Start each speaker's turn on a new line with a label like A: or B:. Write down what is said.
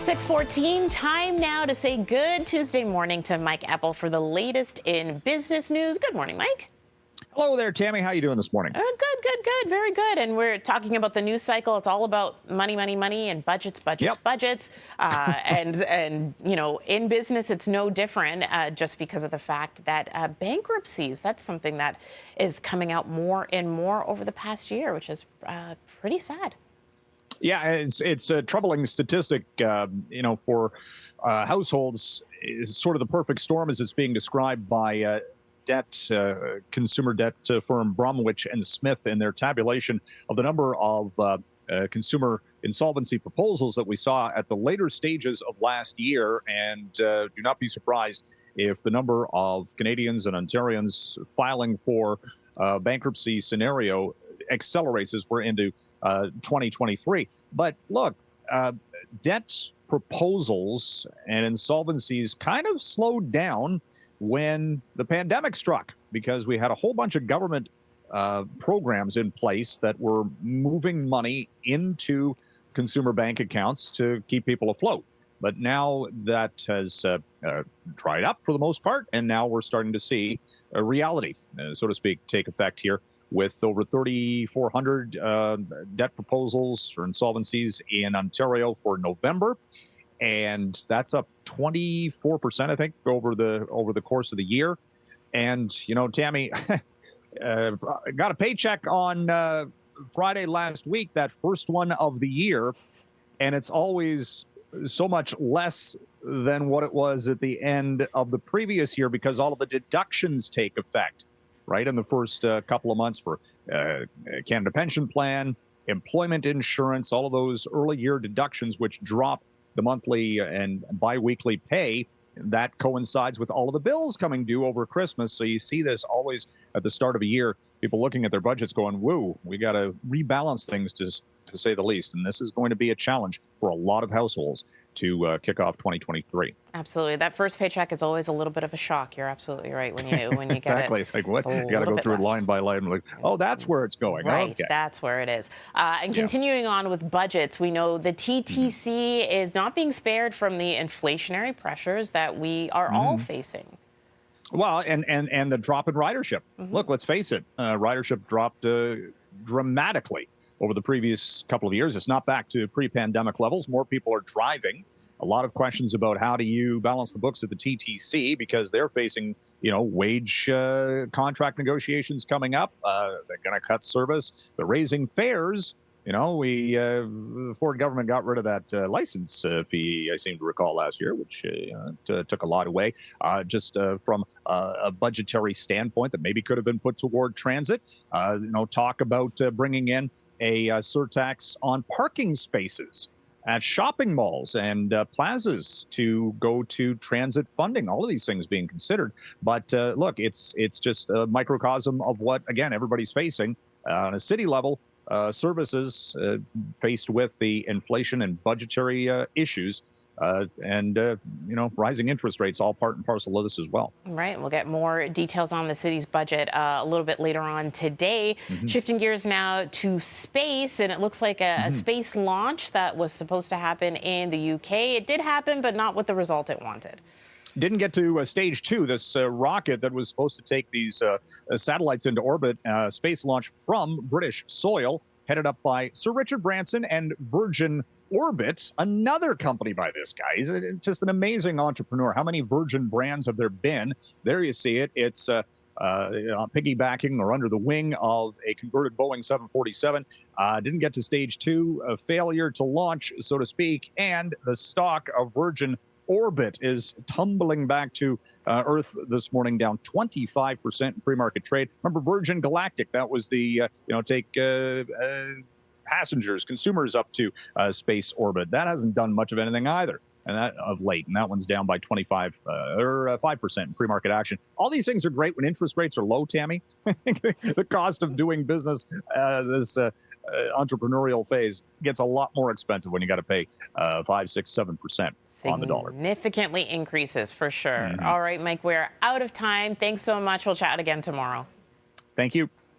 A: 6:14, time now to say good Tuesday morning to Mike Eppel for the latest in business news. Good morning, Mike.
B: Hello there, Tammie. How are you doing this morning?
A: Good. Very good. And we're talking about the news cycle. It's all about money, and budgets. And you know, in business, it's no different just because of the fact that bankruptcies, that's something that is coming out more and more over the past year, which is pretty sad.
B: Yeah, it's a troubling statistic, for households. It's sort of the perfect storm as it's being described by consumer debt firm Bromwich and Smith in their tabulation of the number of consumer insolvency proposals that we saw at the later stages of last year. And do not be surprised if the number of Canadians and Ontarians filing for bankruptcy scenario accelerates as we're into 2023. But look, debt proposals and insolvencies kind of slowed down when the pandemic struck, because we had a whole bunch of government programs in place that were moving money into consumer bank accounts to keep people afloat. But now that has dried up for the most part, and now we're starting to see a reality, so to speak, take effect here, with over 3,400 debt proposals or insolvencies in Ontario for November. And that's up 24%, I think, over the course of the year. And, you know, Tammie, got a paycheck on Friday last week, that first one of the year, and it's always so much less than what it was at the end of the previous year because all of the deductions take effect, right, in the first couple of months for Canada Pension Plan, employment insurance, all of those early year deductions, which drop the monthly and biweekly pay. That coincides with all of the bills coming due over Christmas. So you see this always at the start of a year, people looking at their budgets going, whoa, we got to rebalance things to say the least. And this is going to be a challenge for a lot of households to kick off 2023.
A: Absolutely. That first paycheck is always a little bit of a shock. You're absolutely right. When you
B: exactly.
A: get it.
B: It's like, what? You got to go through it line by line. Like, oh, that's where it's going.
A: Right.
B: Okay.
A: That's where it is. And continuing on with budgets, we know the TTC is not being spared from the inflationary pressures that we are all facing.
B: Well, and the drop in ridership. Look, let's face it. Ridership dropped dramatically over the previous couple of years. It's not back to pre-pandemic levels. More people are driving. A lot of questions about how do you balance the books at the TTC because they're facing, wage contract negotiations coming up. They're going to cut service. They're raising fares. The Ford government got rid of that license fee, I seem to recall, last year, which took a lot away just from a budgetary standpoint that maybe could have been put toward transit. Talk about bringing in a surtax on parking spaces at shopping malls and plazas to go to transit funding. All of these things being considered. But look, it's just a microcosm of what, again, everybody's facing on a city level. Services faced with the inflation and budgetary issues and rising interest rates, all part and parcel of this as well.
A: Right. We'll get more details on the city's budget a little bit later on today. Shifting gears now to space, and it looks like a space launch that was supposed to happen in the UK. It did happen, but not with the result it wanted.
B: Didn't get to stage 2, this rocket that was supposed to take these satellites into orbit, space launch from British soil, headed up by Sir Richard Branson and Virgin Orbit, another company by this guy. He's just an amazing entrepreneur. How many Virgin brands have there been? There you see it. It's piggybacking or under the wing of a converted Boeing 747. Didn't get to stage 2, a failure to launch, so to speak, and the stock of Virgin Orbit is tumbling back to Earth this morning, down 25% in pre-market trade. Remember Virgin Galactic? That was the, take passengers, consumers up to space orbit. That hasn't done much of anything either, and that of late. And that one's down by 5% in pre-market action. All these things are great when interest rates are low, Tammie. The cost of doing business, this entrepreneurial phase, gets a lot more expensive when you got to pay 5, 6, 7% on the dollar.
A: Significantly increases for sure. All right, Mike, we're out of time. Thanks so much. We'll chat again tomorrow.
B: Thank you.